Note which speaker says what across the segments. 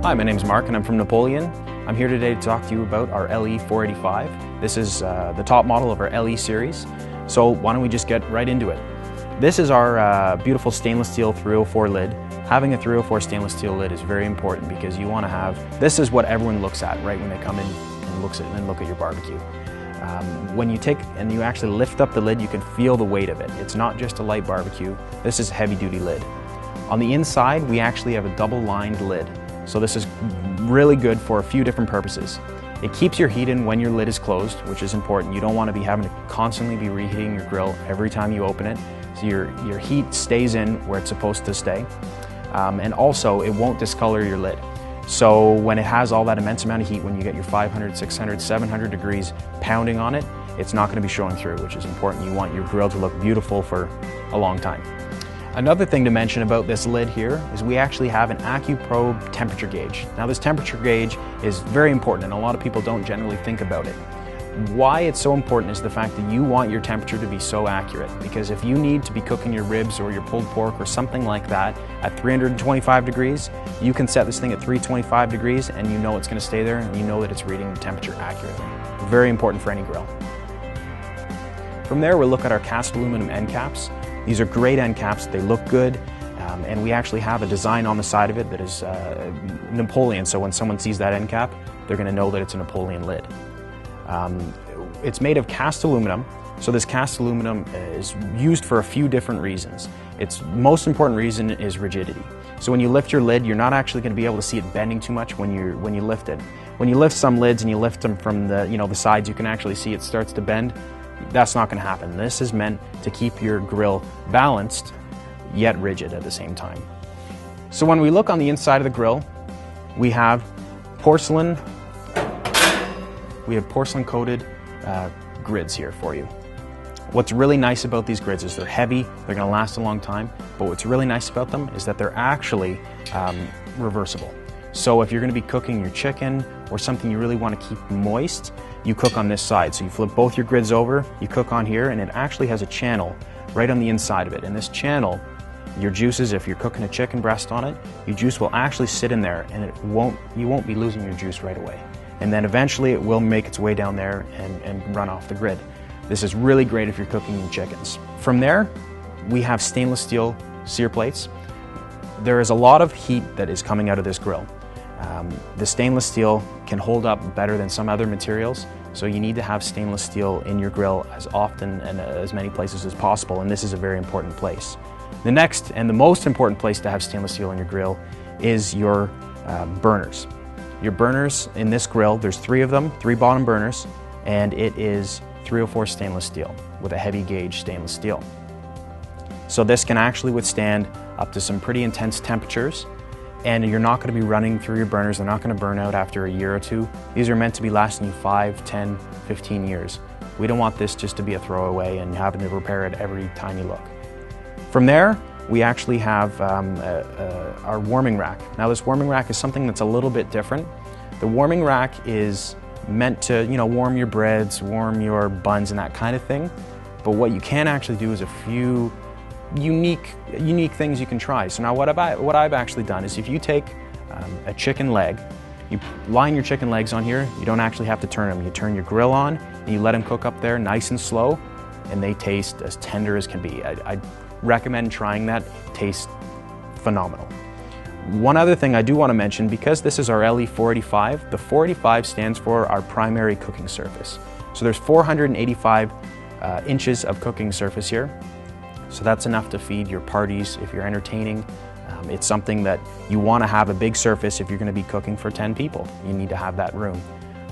Speaker 1: Hi, my name's Mark and I'm from Napoleon. I'm here today to talk to you about our LE485. This is the top model of our LE series. So why don't we just get right into it. This is our beautiful stainless steel 304 lid. Having a 304 stainless steel lid is very important because you want to have, this is what everyone looks at right when they come in and look at your barbecue. When you take and you actually lift up the lid, you can feel the weight of it. It's not just a light barbecue. This is a heavy duty lid. On the inside, we actually have a double lined lid. So this is really good for a few different purposes. It keeps your heat in when your lid is closed, which is important. You don't want to be having to constantly be reheating your grill every time you open it. So your heat stays in where it's supposed to stay. And also, it won't discolor your lid. So when it has all that immense amount of heat, when you get your 500, 600, 700 degrees pounding on it, it's not going to be showing through, which is important. You want your grill to look beautiful for a long time. Another thing to mention about this lid here is we actually have an AccuProbe temperature gauge. Now this temperature gauge is very important and a lot of people don't generally think about it. Why it's so important is the fact that you want your temperature to be so accurate, because if you need to be cooking your ribs or your pulled pork or something like that at 325 degrees, you can set this thing at 325 degrees and you know it's going to stay there and you know that it's reading the temperature accurately. Very important for any grill. From there we'll look at our cast aluminum end caps. These are great end caps, they look good, and we actually have a design on the side of it that is Napoleon, so when someone sees that end cap, they're going to know that it's a Napoleon lid. It's made of cast aluminum, so this cast aluminum is used for a few different reasons. Its most important reason is rigidity. So when you lift your lid, you're not actually going to be able to see it bending too much when you lift it. When you lift some lids and you lift them from the sides, you can actually see it starts to bend. That's not going to happen. This is meant to keep your grill balanced, yet rigid at the same time. So when we look on the inside of the grill, we have porcelain coated grids here for you. What's really nice about these grids is they're heavy, they're going to last a long time, but what's really nice about them is that they're actually reversible. So if you're going to be cooking your chicken or something you really want to keep moist, you cook on this side. So you flip both your grids over, you cook on here, and it actually has a channel right on the inside of it. And this channel, your juices, if you're cooking a chicken breast on it, your juice will actually sit in there and you won't be losing your juice right away. And then eventually it will make its way down there and run off the grid. This is really great if you're cooking your chickens. From there, we have stainless steel sear plates. There is a lot of heat that is coming out of this grill. The stainless steel can hold up better than some other materials, so you need to have stainless steel in your grill as often and as many places as possible, and this is a very important place. The next and the most important place to have stainless steel in your grill is your burners. Your burners in this grill, there's 3 of them, 3 bottom burners, and it is 304 stainless steel with a heavy gauge stainless steel. So this can actually withstand up to some pretty intense temperatures, and you're not going to be running through your burners. They're not going to burn out after a year or 2. These are meant to be lasting you 5, 10, 15 years. We don't want this just to be a throwaway and having to repair it every time you look. From there, we actually have our warming rack. Now this warming rack is something that's a little bit different. The warming rack is meant to, warm your breads, warm your buns and that kind of thing. But what you can actually do is a few unique things you can try. So now what I've actually done is if you take a chicken leg, you line your chicken legs on here, you don't actually have to turn them. You turn your grill on and you let them cook up there nice and slow, and they taste as tender as can be. I recommend trying that. Tastes phenomenal. One other thing I do want to mention, because this is our LE485, the 485 stands for our primary cooking surface. So there's 485 inches of cooking surface here. So that's enough to feed your parties if you're entertaining. It's something that you want to have a big surface if you're going to be cooking for 10 people. You need to have that room.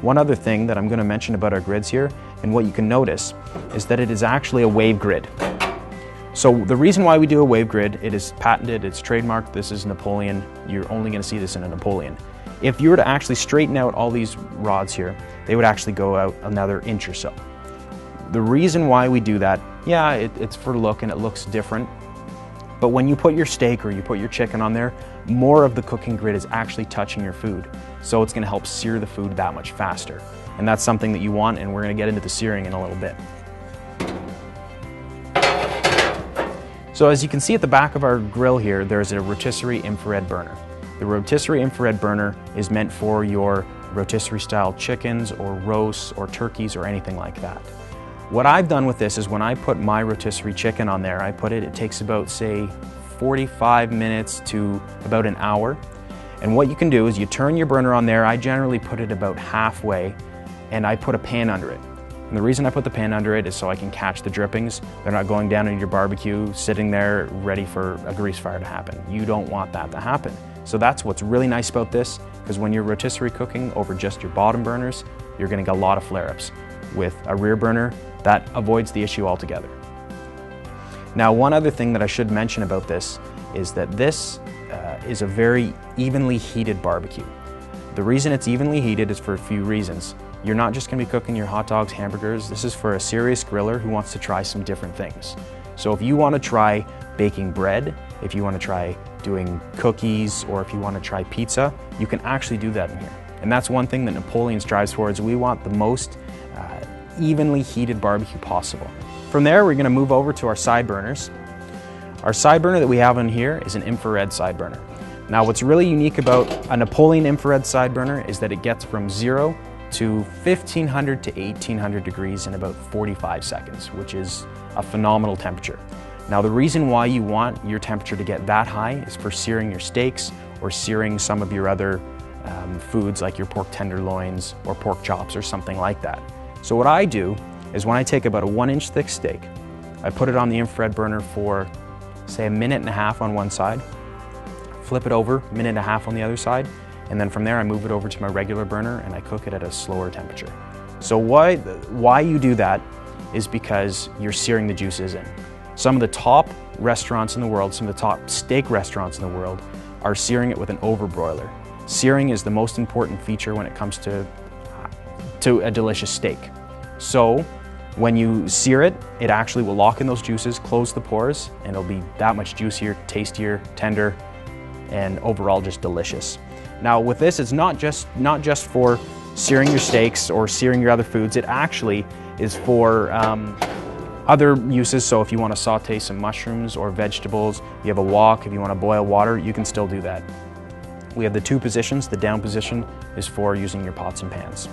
Speaker 1: One other thing that I'm going to mention about our grids here, and what you can notice, is that it is actually a wave grid. So the reason why we do a wave grid, it is patented, it's trademarked, this is Napoleon. You're only going to see this in a Napoleon. If you were to actually straighten out all these rods here, they would actually go out another inch or so. The reason why we do that, yeah, it's for look and it looks different, but when you put your steak or you put your chicken on there, more of the cooking grid is actually touching your food. So it's going to help sear the food that much faster. And that's something that you want, and we're going to get into the searing in a little bit. So as you can see at the back of our grill here, there's a rotisserie infrared burner. The rotisserie infrared burner is meant for your rotisserie style chickens or roasts or turkeys or anything like that. What I've done with this is when I put my rotisserie chicken on there, it takes about, say, 45 minutes to about an hour. And what you can do is you turn your burner on there. I generally put it about halfway, and I put a pan under it. And the reason I put the pan under it is so I can catch the drippings. They're not going down into your barbecue, sitting there ready for a grease fire to happen. You don't want that to happen. So that's what's really nice about this, because when you're rotisserie cooking over just your bottom burners, you're gonna get a lot of flare-ups. With a rear burner, that avoids the issue altogether. Now, one other thing that I should mention about this is that this is a very evenly heated barbecue. The reason it's evenly heated is for a few reasons. You're not just going to be cooking your hot dogs, hamburgers. This is for a serious griller who wants to try some different things. So if you want to try baking bread, if you want to try doing cookies, or if you want to try pizza, you can actually do that in here. And that's one thing that Napoleon strives towards. We want the most evenly heated barbecue possible. From there, we're going to move over to our side burners. Our side burner that we have in here is an infrared side burner. Now, what's really unique about a Napoleon infrared side burner is that it gets from 0 to 1500 to 1800 degrees in about 45 seconds, which is a phenomenal temperature. Now, the reason why you want your temperature to get that high is for searing your steaks or searing some of your other foods like your pork tenderloins or pork chops or something like that. So what I do is when I take about a 1-inch thick steak, I put it on the infrared burner for, say, a minute and a half on one side, flip it over, a minute and a half on the other side, and then from there I move it over to my regular burner and I cook it at a slower temperature. So why you do that is because you're searing the juices in. Some of the top restaurants in the world, some of the top steak restaurants in the world are searing it with an overbroiler. Searing is the most important feature when it comes to a delicious steak. So when you sear it, it actually will lock in those juices, close the pores, and it'll be that much juicier, tastier, tender, and overall just delicious. Now with this, it's not just for searing your steaks or searing your other foods. It actually is for other uses. So if you want to saute some mushrooms or vegetables, you have a wok, if you want to boil water, you can still do that. We have the two positions. The down position is for using your pots and pans.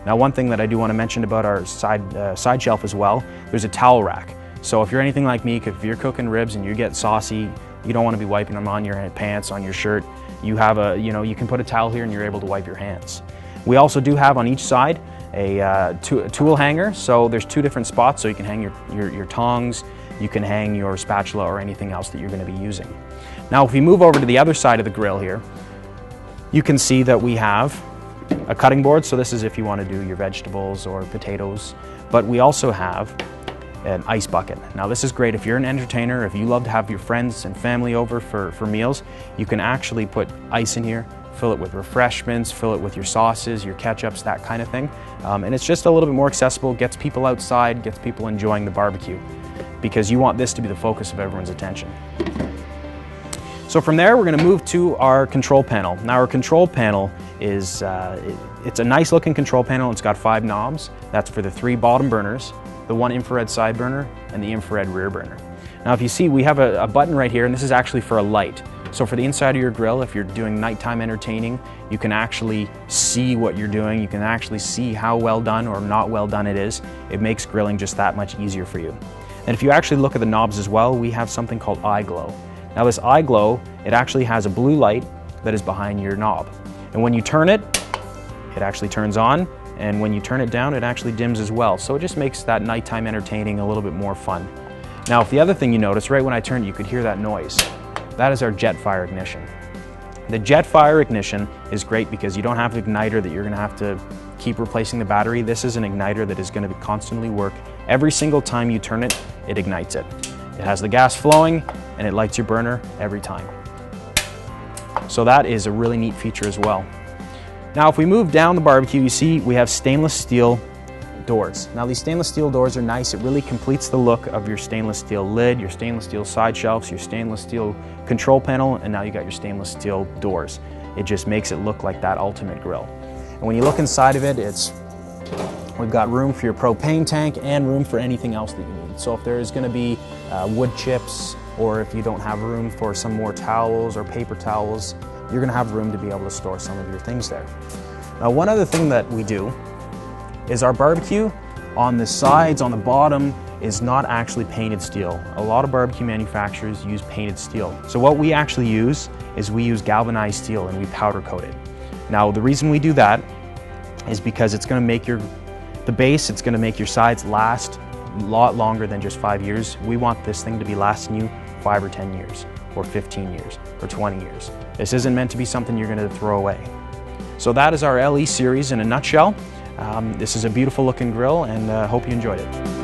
Speaker 1: Now, one thing that I do want to mention about our side shelf as well, there's a towel rack. So if you're anything like me, if you're cooking ribs and you get saucy, you don't want to be wiping them on your pants, on your shirt. You have you can put a towel here and you're able to wipe your hands. We also do have on each side a tool hanger. So there's two different spots, so you can hang your tongs, you can hang your spatula or anything else that you're going to be using. Now, if we move over to the other side of the grill here, you can see that we have a cutting board. So this is if you want to do your vegetables or potatoes, but we also have an ice bucket. Now this is great if you're an entertainer, if you love to have your friends and family over for meals, you can actually put ice in here, fill it with refreshments, fill it with your sauces, your ketchups, that kind of thing. And it's just a little bit more accessible, gets people outside, gets people enjoying the barbecue, because you want this to be the focus of everyone's attention. So from there, we're going to move to our control panel. Now our control panel is, it's a nice looking control panel. It's got 5 knobs. That's for the 3 bottom burners, the 1 infrared side burner, and the infrared rear burner. Now if you see, we have a button right here, and this is actually for a light. So for the inside of your grill, if you're doing nighttime entertaining, you can actually see what you're doing. You can actually see how well done or not well done it is. It makes grilling just that much easier for you. And if you actually look at the knobs as well, we have something called eye glow. Now this eye glow, it actually has a blue light that is behind your knob. And when you turn it, it actually turns on. And when you turn it down, it actually dims as well. So it just makes that nighttime entertaining a little bit more fun. Now, if the other thing you notice, right when I turned, you could hear that noise. That is our jet fire ignition. The jet fire ignition is great because you don't have an igniter that you're gonna have to keep replacing the battery. This is an igniter that is gonna constantly work. Every single time you turn it, it ignites it. It has the gas flowing and it lights your burner every time. So that is a really neat feature as well. Now if we move down the barbecue, you see we have stainless steel doors. Now these stainless steel doors are nice. It really completes the look of your stainless steel lid, your stainless steel side shelves, your stainless steel control panel, and now you got your stainless steel doors. It just makes it look like that ultimate grill. And when you look inside of it, we've got room for your propane tank and room for anything else that you need. So if there's going to be wood chips, or if you don't have room for some more towels or paper towels, you're going to have room to be able to store some of your things there. Now, one other thing that we do is our barbecue on the sides, on the bottom, is not actually painted steel. A lot of barbecue manufacturers use painted steel. So what we actually use is we use galvanized steel and we powder coat it. Now, the reason we do that is because it's going to make the base, it's going to make your sides last a lot longer than just 5 years. We want this thing to be lasting you 5 or 10 years, or 15 years, or 20 years. This isn't meant to be something you're going to throw away. So that is our LE series in a nutshell. This is a beautiful looking grill, and hope you enjoyed it.